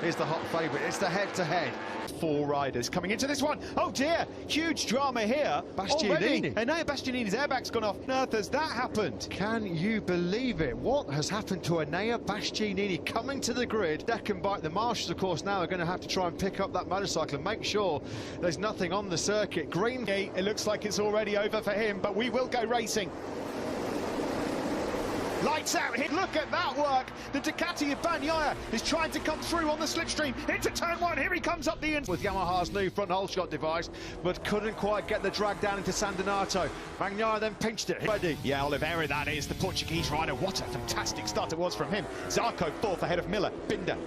Is the hot favourite. It's the head-to-head. Four riders coming into this one. Oh dear, huge drama here. Bastianini. And now Bastianini's airbag's gone off. Earth has that happened? Can you believe it? What has happened to Enea Bastianini coming to the grid? Second bike. The marshals, of course, now are going to have to try and pick up that motorcycle and make sure there's nothing on the circuit. Green. It looks like it's already over for him, but we will go racing. Lights out here. Look at that work. The Ducati of Bagnaia is trying to come through on the slipstream. Into turn one. Here he comes up the end. With Yamaha's new front hole shot device, but couldn't quite get the drag down into San Donato. Bagnaia then pinched it. Ready. Yeah, Oliveira, that is the Portuguese rider. What a fantastic start it was from him. Zarco fourth ahead of Miller. Binder.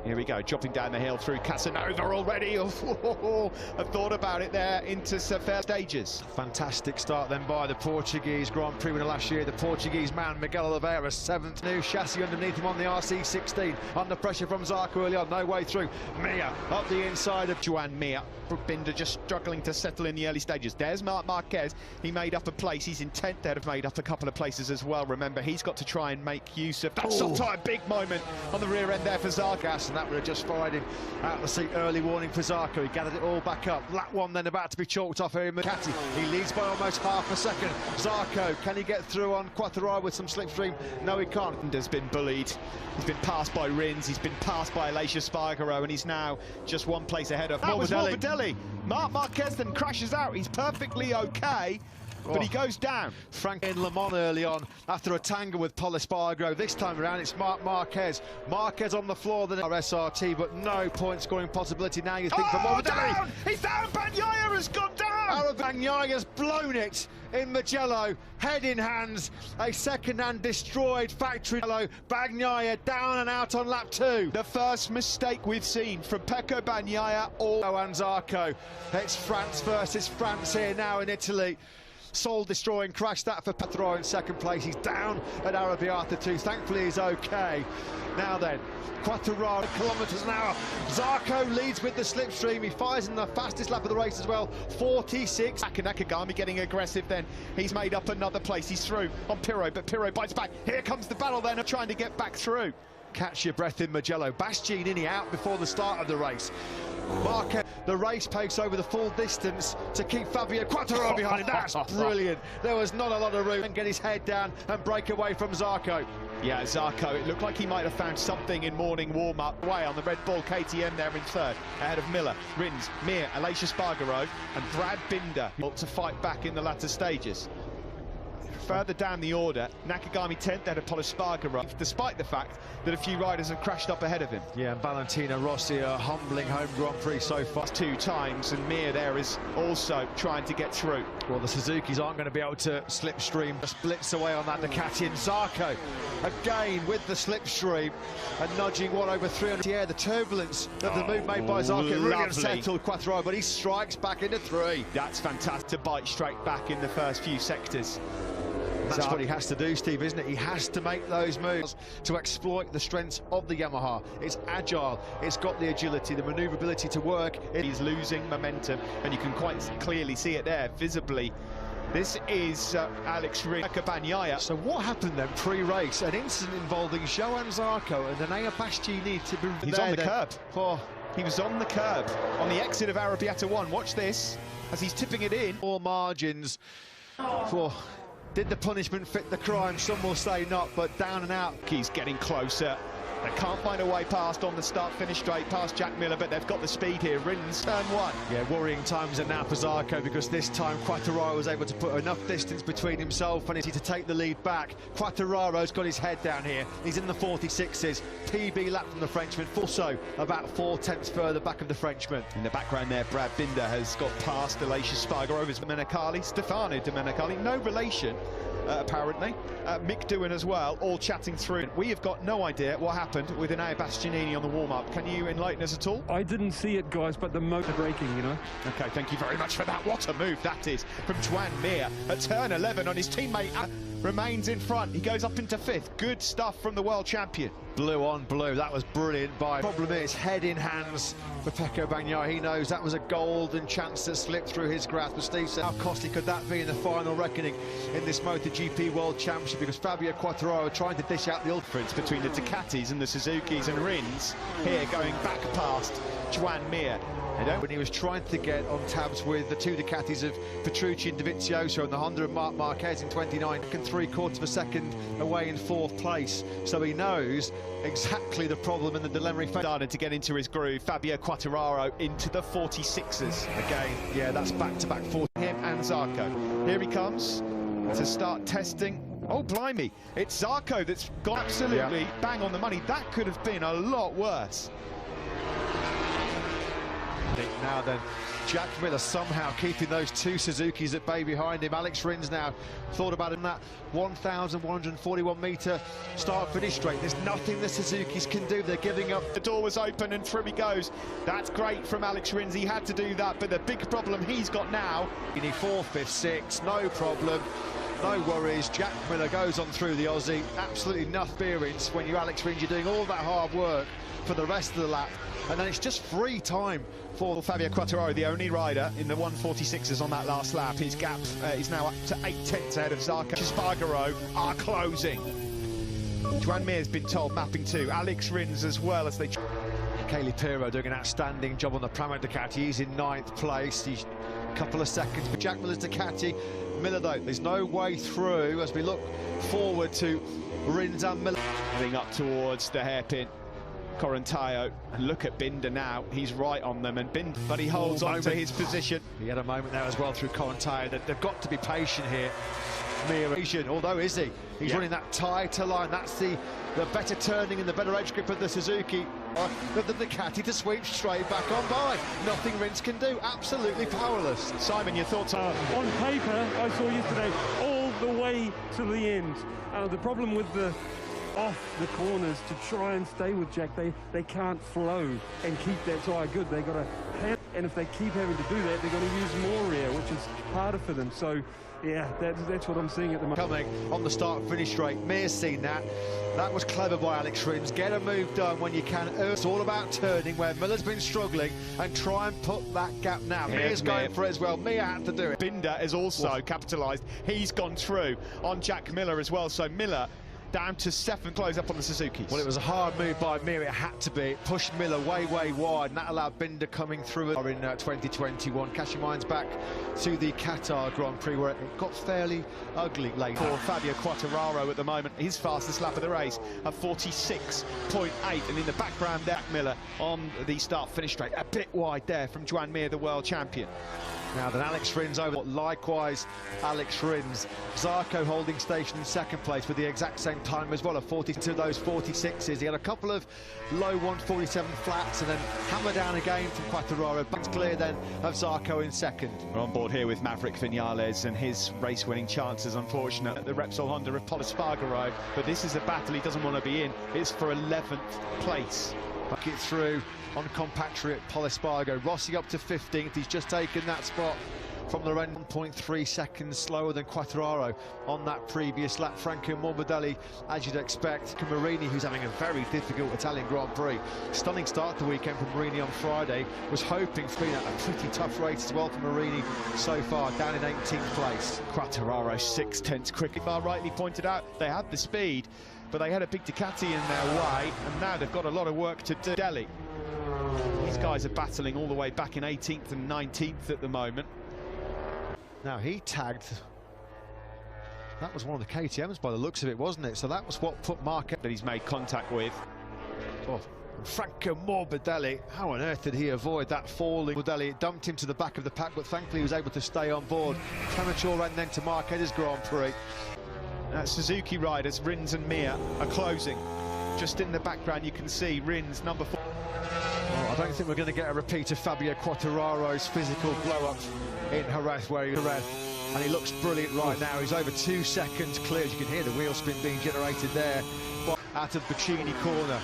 Here we go, dropping down the hill through Casanova already. Oh, I've thought about it there into fair stages. Fantastic start then by the Portuguese Grand Prix winner last year. The Portuguese man, Miguel Oliveira, seventh. New chassis underneath him on the RC16. Under pressure from Zarco early on, no way through. Mia up the inside of Joan Mir. Binder just struggling to settle in the early stages. There's Marc Marquez. He made up a place. He's in 10th. They'd have made up a couple of places as well. Remember, he's got to try and make use of that soft-tire. Big moment on the rear end there for Zarco. And that would have just fired him out the seat. Early warning for Zarco. He gathered it all back up. Lap one then about to be chalked off here in Ducati. He leads by almost half a second. Zarco, can he get through on Quattararo with some slipstream? No, he can't. Binder's been bullied. He's been passed by Rins. He's been passed by Aleix Espargaro, and he's now just one place ahead of Morbidelli. Marc Marquez then crashes out. He's perfectly okay, but he goes down. Frank in Le Mans early on after a tangle with Paul Espargaro. This time around it's Marc Marquez. Marquez on the floor, then SRT, but no point scoring possibility now. You think for Morbidelli. He's down. Bagnaia has gone down. Bagnaia has blown it in Mugello, head in hands. A second-hand destroyed factory. Bagnaia down and out on lap two. The first mistake we've seen from Pecco Bagnaia or and Zarco. It's France versus France here now in Italy. Soul-destroying crash that for Quattararo in second place. He's down at Arrabbiata 2. Thankfully he's okay. Now then, Quattararo kilometres an hour. Zarco leads with the slipstream. He fires in the fastest lap of the race as well. 46. Nakagami getting aggressive then. He's made up another place. He's through on Pirro, but Pirro bites back. Here comes the battle then of trying to get back through. Catch your breath in Mugello. Bastianini out before the start of the race. Marquez, the race pace over the full distance to keep Fabio Quattararo behind him. That's brilliant. There was not a lot of room and get his head down and break away from Zarco. Yeah, Zarco, it looked like he might have found something in morning warm-up. Away on the Red Bull KTM there in third, ahead of Miller, Rins, Mir, Aleix Espargaro and Brad Binder to fight back in the latter stages. Further down the order, Nakagami 10th ahead of Paul Espargaro, despite the fact that a few riders have crashed up ahead of him. Yeah, and Valentino Rossi, a humbling home Grand Prix so far. 2 times, and Mir there is also trying to get through. Well, the Suzukis aren't going to be able to slipstream. Just blitz away on that Ducati, and Zarco again with the slipstream and nudging one over 300. Yeah, the turbulence of the move made by Zarco really unsettled Quattararo, but he strikes back into 3. That's fantastic to bite straight back in the first few sectors. That's what he has to do, Steve, isn't it? He has to make those moves to exploit the strengths of the Yamaha. It's agile, it's got the agility, the manoeuvrability to work. He's losing momentum, and you can quite clearly see it there, visibly. This is Alex Bagnaia. So what happened then pre-race? An incident involving Joan Zarco and Enea Bastianini to be He's on the curb. He was on the curb on the exit of Arrabbiata 1. Watch this as he's tipping it in. More margins for... Did the punishment fit the crime? Some will say not, but down and out. He's getting closer. They can't find a way past on the start-finish straight past Jack Miller, but they've got the speed here. Rins, turn 1. Yeah, worrying times are now for Zarco, because this time Quattararo was able to put enough distance between himself and to take the lead back. Quattararo's got his head down here. He's in the 46s. PB lap from the Frenchman. Also about 4 tenths further back of the Frenchman. In the background there, Brad Binder has got past Aleix Espargaro over Domenicali. Stefano Domenicali, no relation. Apparently. Mick Doohan as well, all chatting through. We have got no idea what happened with Enea Bastianini on the warm-up. Can you enlighten us at all? I didn't see it, guys, but the motor braking, you know. Okay, thank you very much for that. What a move that is from Joan Mir at turn 11 on his teammate. Remains in front. He goes up into 5th. Good stuff from the world champion. Blue on blue, that was brilliant. Problem is, head in hands for Pecco Bagnaia. He knows that was a golden chance that slipped through his grasp. But Steve said, how costly could that be in the final reckoning in this MotoGP World Championship? Because Fabio Quartararo trying to dish out the difference between the Ducatis and the Suzukis, and Rins here going back past Joan Mir. When he was trying to get on tabs with the two Ducatis of Petrucci and Dovizioso and the Honda of Marc Marquez in 29 and 3/4 of a second away in 4th place. So he knows exactly the problem in the dilemma. He started to get into his groove. Fabio Quartararo into the 46ers again. Yeah, that's back-to-back 40. Him and Zarco. Here he comes to start testing. Oh, blimey. It's Zarco that's got absolutely bang on the money. That could have been a lot worse. Now then, Jack Miller somehow keeping those two Suzukis at bay behind him. Alex Rins now thought about in that 1,141-metre start-finish straight. There's nothing the Suzukis can do. They're giving up. The door was open and through he goes. That's great from Alex Rins. He had to do that, but the big problem he's got now. You need 4th, 5th, 6th, no problem. No worries, Jack Miller goes on through the Aussie. Absolutely no experience when you're Alex Rins. You're doing all that hard work for the rest of the lap, and then it's just free time for Fabio Quartararo, the only rider in the 146ers on that last lap. His gap is now up to 8/10 ahead of Zarco. Spargaro are closing. Joan Mir has been told mapping 2. Alex Rins as well as they... Kelly Pirro doing an outstanding job on the Pramac Ducati. He's in 9th place. He's a couple of seconds for Jack Miller's Ducati. Miller, though, there's no way through as we look forward to Rins and Miller. Heading up towards the hairpin. Corantayo, and look at Binder now. He's right on them, and Binder, but he holds on to his position. He had a moment there as well through Corantayo. They've got to be patient here. Mir, although is he? He's running that tighter line. That's the better turning and the better edge grip of the Suzuki. The Ducati to sweep straight back on by. Nothing Rins can do. Absolutely powerless. Simon, your thoughts on paper? I saw yesterday all the way to the end. The problem with the off the corners to try and stay with Jack, they can't flow and keep that tyre good. They've got to hand, and if they keep having to do that, they're going to use more rear, which is harder for them. So yeah, that's what I'm seeing at the moment. Coming on the start-finish straight, Mir's seen that. That was clever by Alex Rins. Get a move done when you can. It's all about turning where Miller's been struggling and try and put that gap now. Mir's going for it as well. Mir had to do it. Binder is also capitalised. He's gone through on Jack Miller as well. So Miller down to 7th, close up on the Suzuki. Well, it was a hard move by Mir. It had to be. It pushed Miller way wide, and that allowed Binder coming through in 2021. Cashing minds back to the Qatar Grand Prix, where it got fairly ugly late. For Fabio Quartararo at the moment, his fastest lap of the race at 46.8, and in the background there, Miller on the start-finish straight, a bit wide there from Joan Mir, the world champion. Now then, Alex Rins over. Likewise, Alex Rins. Zarco holding station in 2nd place with the exact same time as well, of 42 those 46s. He had a couple of low 147 flats and then hammer down again from Quartararo. It's clear then of Zarco in 2nd. We're on board here with Maverick Vinales and his race-winning chances, unfortunate. The Repsol Honda of Pol Espargaro, but this is a battle he doesn't want to be in. It's for 11th place. Back it through on compactory at Pol Espargaro. Rossi up to 15th. He's just taken that spot from the end. 1.3 seconds slower than Quartararo on that previous lap. Franco Morbidelli, as you'd expect. Marini, who's having a very difficult Italian Grand Prix. Stunning start to the weekend for Marini on Friday. Was hoping for a pretty tough race as well for Marini so far, down in 18th place. Quartararo 6/10 quicker. Rightly pointed out, they had the speed, but they had a big Ducati in their way, and now they've got a lot of work to do. Delhi. These guys are battling all the way back in 18th and 19th at the moment. Now he tagged. That was one of the KTMs by the looks of it, wasn't it? So that was what put Mark that he's made contact with. Oh, Franco Morbidelli, how on earth did he avoid that falling? Morbidelli, it dumped him to the back of the pack, but thankfully he was able to stay on board. Premature and then to Marquez's Grand Prix. Suzuki riders, Rins and Mir, are closing. Just in the background you can see Rins, number 4. Oh, I don't think we're going to get a repeat of Fabio Quartararo's physical blow-up in Jerez, where and he looks brilliant right now. He's over 2 seconds clear. You can hear the wheel spin being generated there out of Bacini corner.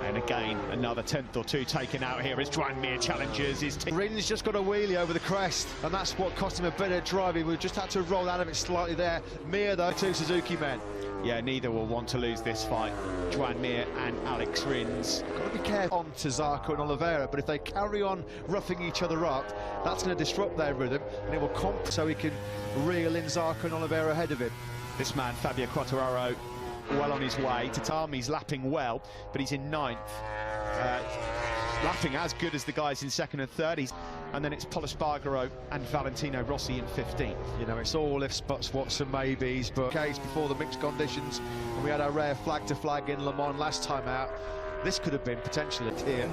And again, another 10th or 2 taken out here as Joan Mir challenges his team. Rins just got a wheelie over the crest, and that's what cost him a bit of driving. We just had to roll out of it slightly there. Mir, though, 2 Suzuki men. Yeah, neither will want to lose this fight. Joan Mir and Alex Rins. Got to be careful on to Zarco and Oliveira, but if they carry on roughing each other up, that's going to disrupt their rhythm, and it will comp so he can reel in Zarco and Oliveira ahead of him. This man, Fabio Quartararo, well on his way. Tatami's lapping well, but he's in 9th. Lapping as good as the guys in 2nd and 3rd. And then it's Pol Espargaro and Valentino Rossi in 15th. You know, it's all ifs, buts, whats and maybes, but case before the mixed conditions, and we had our rare flag-to-flag in Le Mans last time out. This could have been potentially here.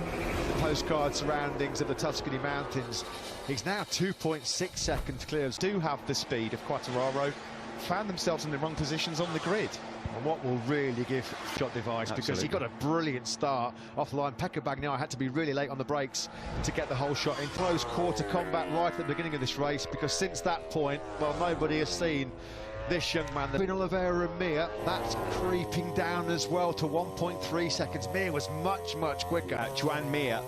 The postcard surroundings of the Tuscany Mountains. He's now 2.6 seconds clear. Do have the speed of Quartararo. Found themselves in the wrong positions on the grid. And what will really give shot device, because he got a brilliant start off the line. Pecco Bagnaia had to be really late on the brakes to get the whole shot in. Close quarter combat right at the beginning of this race, because since that point, well, nobody has seen this young man. Between Oliveira and Mir, that's creeping down as well to 1.3 seconds. Mir was much quicker. Joan Mir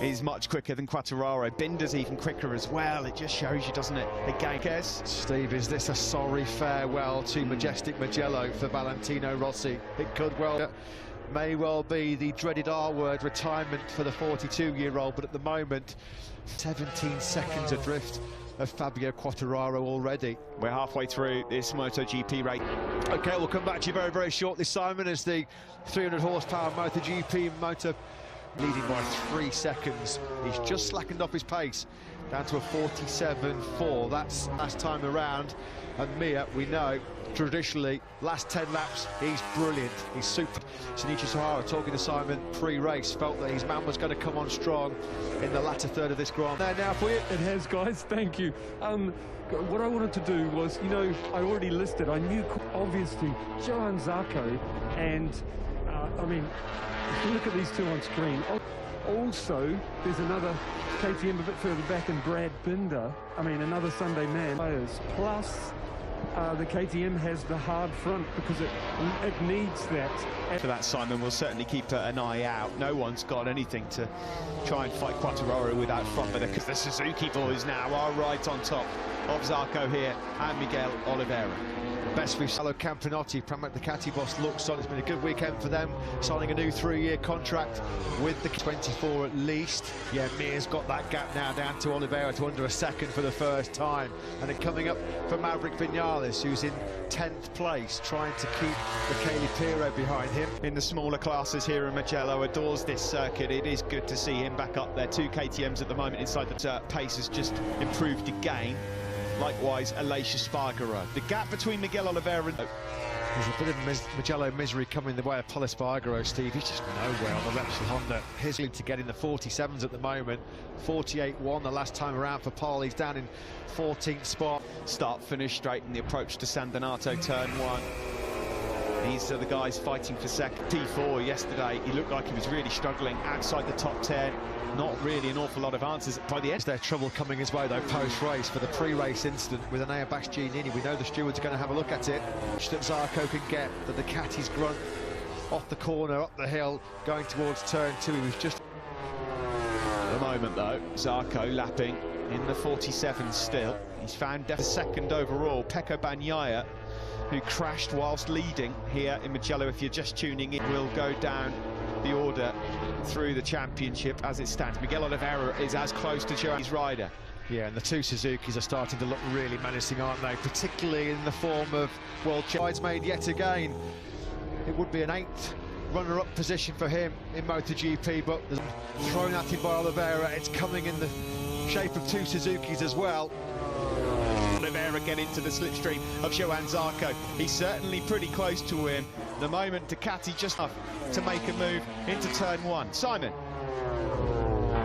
is much quicker than Quartararo. Binder's even quicker as well. It just shows you, doesn't it? Again, Kes. Steve, is this a sorry farewell to majestic Mugello for Valentino Rossi? It could well, may well be the dreaded R word, retirement for the 42-year-old, but at the moment, 17 seconds adrift of Fabio Quartararo already. We're halfway through this MotoGP race. Okay, we'll come back to you very shortly, Simon, as the 300 horsepower MotoGP motor leading by 3 seconds. He's just slackened off his pace down to a 47.4. That's last time around. And Mir, we know, traditionally, last 10 laps, he's brilliant. He's super. Shinichi Sahara, talking to Simon pre-race, felt that his man was going to come on strong in the latter third of this Grand. There now for you. It has, guys. Thank you. What I wanted to do was, you know, I already listed. I knew, obviously, Johann Zarco and, I mean, if you look at these two on screen. Also, there's another KTM a bit further back in Brad Binder. I mean, another Sunday man. Plus, the KTM has the hard front because it needs that. For that, Simon, we'll certainly keep an eye out. No one's got anything to try and fight Quartararo without front, because the Suzuki boys now are right on top of Zarco here and Miguel Oliveira. Best we've seen Campinotti, Pramac Ducati boss, looks on. It's been a good weekend for them, signing a new 3-year contract with the 24 at least. Yeah, Mir's got that gap now down to Oliveira to under a second for the first time. And then coming up for Maverick Vinales, who's in 10th place, trying to keep Michele Pirro behind him. In the smaller classes here in Mugello, adores this circuit. It is good to see him back up there. 2 KTMs at the moment inside the pace has just improved again. Likewise, Aleix Espargaro. The gap between Miguel Oliveira and... There's a bit of Mugello misery coming the way of Pol Espargaro, Steve. He's just nowhere on the Repsol Honda. He's going to get in the 47s at the moment. 48.1 the last time around for Pol. He's down in 14th spot. Start, finish straight in the approach to San Donato, turn 1. These are the guys fighting for second. P4 yesterday, he looked like he was really struggling outside the top 10. Not really an awful lot of answers by the end. There's trouble coming his way, though, post-race for the pre-race incident with Enea Bastianini. We know the stewards are going to have a look at it. That Zarco can get the Ducati's grunt off the corner, up the hill, going towards turn 2. He was just... At the moment, though, Zarco lapping in the 47 still. He's found second overall. Pecco Bagnaia, who crashed whilst leading here in Mugello, if you're just tuning in, will go down the order through the championship as it stands. Miguel Oliveira is as close to Johan's rider. Yeah, and the 2 Suzukis are starting to look really menacing, aren't they? Particularly in the form of world champions made yet again. It would be an 8th runner-up position for him in MotoGP, but thrown at him by Oliveira. It's coming in the shape of 2 Suzukis as well. Oliveira get into the slipstream of Johann Zarco. He's certainly pretty close to him. The moment Ducati just enough to make a move into turn 1. Simon.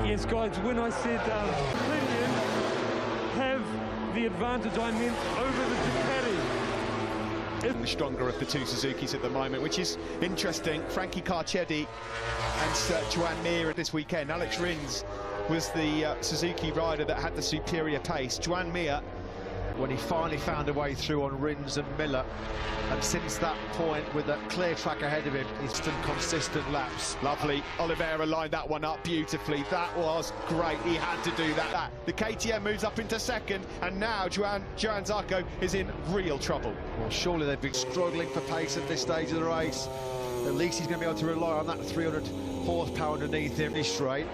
Yes, guys, when I said Indian have the advantage, I meant over the Ducati. The stronger of the 2 Suzukis at the moment, which is interesting. Frankie Carcetti and Joan Mir this weekend. Alex Rins was the Suzuki rider that had the superior pace. Joan Mir when he finally found a way through on Rins and Miller. And since that point, with a clear track ahead of him, he's done consistent laps. Lovely. Oliveira lined that one up beautifully. That was great. He had to do that. The KTM moves up into second, and now Johan Zarco is in real trouble. Well, surely they've been struggling for pace at this stage of the race. At least he's going to be able to rely on that 300 horsepower underneath him this straight.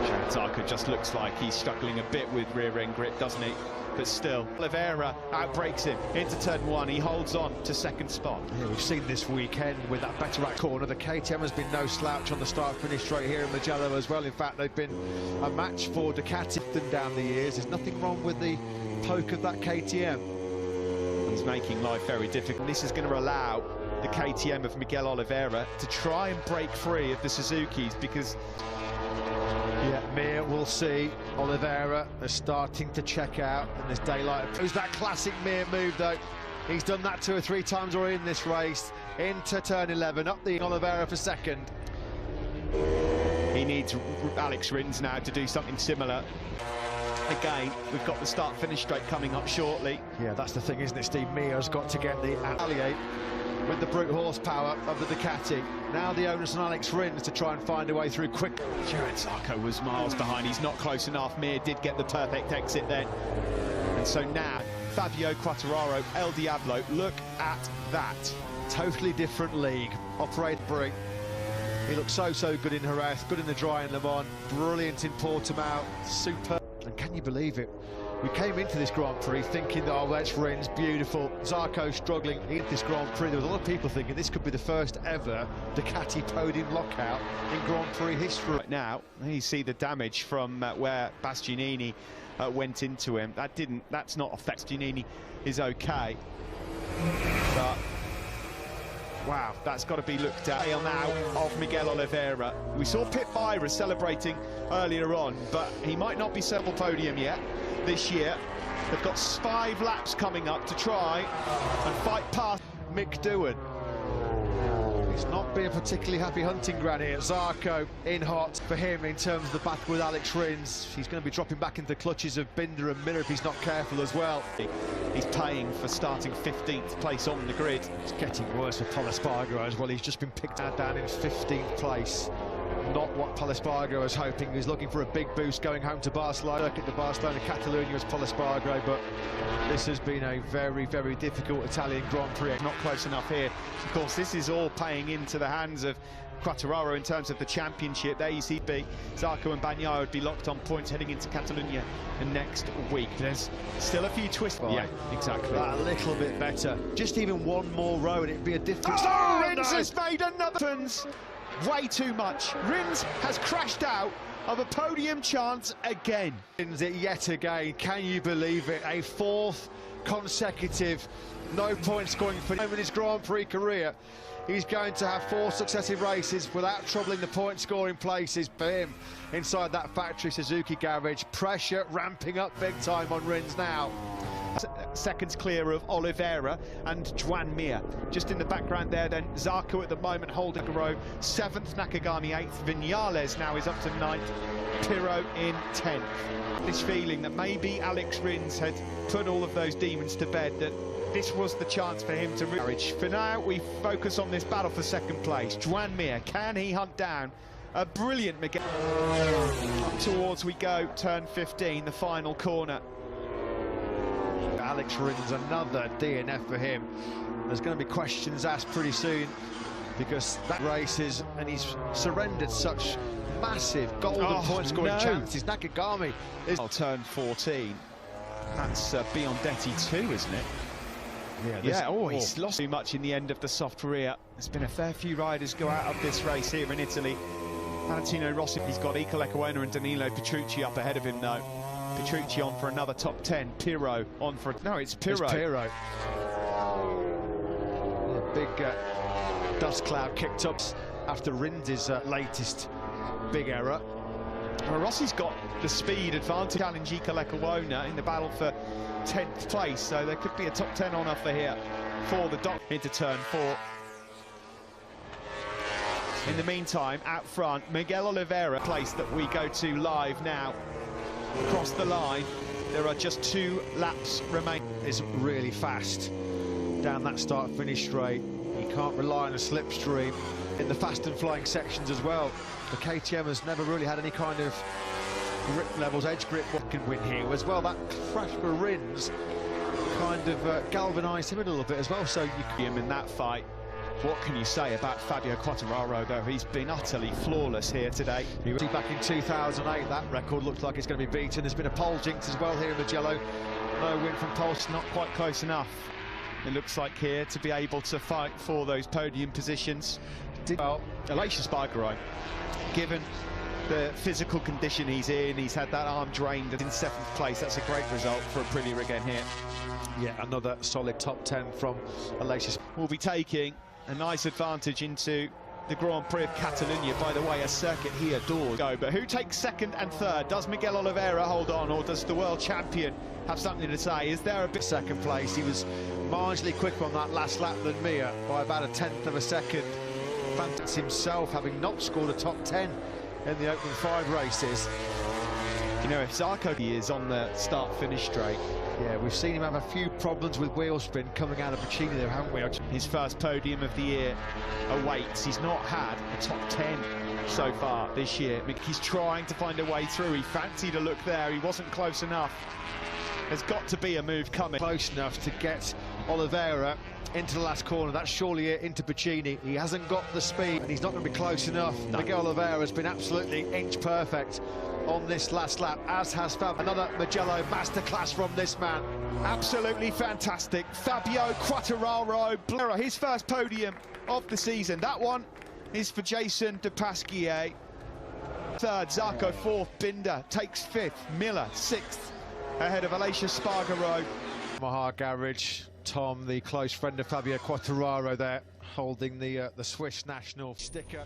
Johan Zarco just looks like he's struggling a bit with rear end grip, doesn't he? But still, Oliveira outbreaks him into turn one. He holds on to second spot. Yeah, we've seen this weekend with that better right corner. The KTM has been no slouch on the start-finish straight here in Mugello as well. In fact, they've been a match for Ducati down the years. There's nothing wrong with the poke of that KTM. He's making life very difficult. This is going to allow the KTM of Miguel Oliveira to try and break free of the Suzukis, because MEI will see Oliveira is starting to check out, and there's daylight. It was that classic MEI move, though. He's done that 2 or 3 times already in this race. Into turn 11, up the Oliveira for second. He needs Alex Rins now to do something similar. Again, we've got the start-finish straight coming up shortly. Yeah, that's the thing, isn't it, Steve? MEI has got to get the alliate with the brute horsepower of the Ducati. Now the onus on Alex Rins to try and find a way through quick. Johan Zarco was miles behind. He's not close enough. MEI did get the perfect exit then. And so now, Fabio Quartararo, El Diablo, look at that. Totally different league. Operate brake. He looks so good in Jerez, good in the dry in Le Mans, brilliant in Portimao, super. And can you believe it? We came into this Grand Prix thinking that, oh, that's Rins, beautiful. Zarco struggling in this Grand Prix. There was a lot of people thinking this could be the first ever Ducati podium lockout in Grand Prix history. Right now, you see the damage from where Bastianini went into him. That's not affect. Bastianini is okay. But wow, that's got to be looked at. Now of Miguel Oliveira. We saw Pit Byra celebrating earlier on, but he might not be several podium yet this year. They've got 5 laps coming up to try and fight past Mick Doohan. It's not been a particularly happy hunting ground here. Zarco in hot for him in terms of the battle with Alex Rins. He's going to be dropping back into the clutches of Binder and Miller if he's not careful as well. He's paying for starting 15th place on the grid. It's getting worse for Pol Espargaro as well. He's just been picked out down in 15th place. Not what Pol Espargaro was hoping. He's looking for a big boost going home to Barcelona. Look at the Barcelona, Catalonia as Pol Espargaro, but this has been a very difficult Italian Grand Prix. Not close enough here. Of course, this is all playing into the hands of Quartararo in terms of the championship. There you see Zarco and Bagnaia would be locked on points heading into Catalonia next week. There's still a few twists. Yeah, exactly. That a little bit better. Just even one more row and it'd be a different... Oh, Rins has made another... Way too much. Rins has crashed out of a podium chance again. Wins it yet again. Can you believe it? A 4th consecutive no point scoring for him in his Grand Prix career. He's going to have 4 successive races without troubling the point scoring places for him inside that factory Suzuki garage. Pressure ramping up big time on Rins now. Seconds clear of Oliveira and Joan Mir. Just in the background there then, Zarco at the moment holding a row. 7th, Nakagami 8th, Viñales now is up to 9th, Pirro in 10th. This feeling that maybe Alex Rins had put all of those demons to bed, that this was the chance for him to reach. For now, we focus on this battle for second place. Joan Mir, can he hunt down a brilliant Miguel? Up towards we go, turn 15, the final corner. Alex Rins, another DNF for him. There's going to be questions asked pretty soon because that races and he's surrendered such massive golden point scoring chances. Nakagami is... turn 14. That's Biondetti too, isn't it? Yeah, he's lost too much in the end of the soft rear. There's been a fair few riders go out of this race here in Italy. Valentino Rossi, he's got Ika Lecuona and Danilo Petrucci up ahead of him though. Petrucci on for another top 10. Pirro on for... No, it's Pirro. It's Pirro. A big dust cloud kicked up after Rins' latest big error. Well, Rossi's got the speed advantage. Challenge Ika Lecuona in the battle for 10th place, so there could be a top 10 on offer here for the Doc into turn 4. In the meantime, out front, Miguel Oliveira, place that we go to live now. Across the line, There are just 2 laps remaining. Is really fast down that start-finish straight. You can't rely on a slipstream in the fast and flying sections as well. The KTM has never really had any kind of grip levels, edge grip. What can win here as well? That crash for Rins kind of galvanised him a little bit as well. So you can him in that fight. What can you say about Fabio Quartararo, though? He's been utterly flawless here today. He was back in 2008. That record looks like it's going to be beaten. There's been a pole jinx as well here in Mugello. No win from Pulse, not quite close enough. It looks like here to be able to fight for those podium positions. Well, Aleix Espargaro, given the physical condition he's in, he's had that arm drained in 7th place. That's a great result for Aprilia again here. Yeah, another solid top 10 from Aleix. Will be taking a nice advantage into the Grand Prix of Catalonia. By the way, a circuit he adores. But who takes 2nd and 3rd? Does Miguel Oliveira hold on, or does the world champion have something to say? Is there a bit 2nd place? He was marginally quicker on that last lap than MEI by about 1/10 of a second. Fantas himself having not scored a top 10 in the opening 5 races. You know, if Zarco is on the start-finish straight. Yeah, we've seen him have a few problems with wheel spin coming out of Puccini there, haven't we? His first podium of the year awaits. He's not had a top 10 so far this year. He's trying to find a way through. He fancied a look there. He wasn't close enough. There's got to be a move coming. Close enough to get Oliveira into the last corner. That's surely it, into Puccini. He hasn't got the speed, and he's not going to be close enough. No. Miguel Oliveira has been absolutely inch perfect on this last lap, as has Fab. Another Mugello masterclass from this man. Absolutely fantastic. Fabio Quartararo, his first podium of the season. That one is for Jason de Pasquier. 3rd, Zarco 4th, Binder takes 5th, Miller 6th, ahead of Aleix Espargaro. Yamaha Garage, Tom, the close friend of Fabio Quartararo there, holding the Swiss national sticker.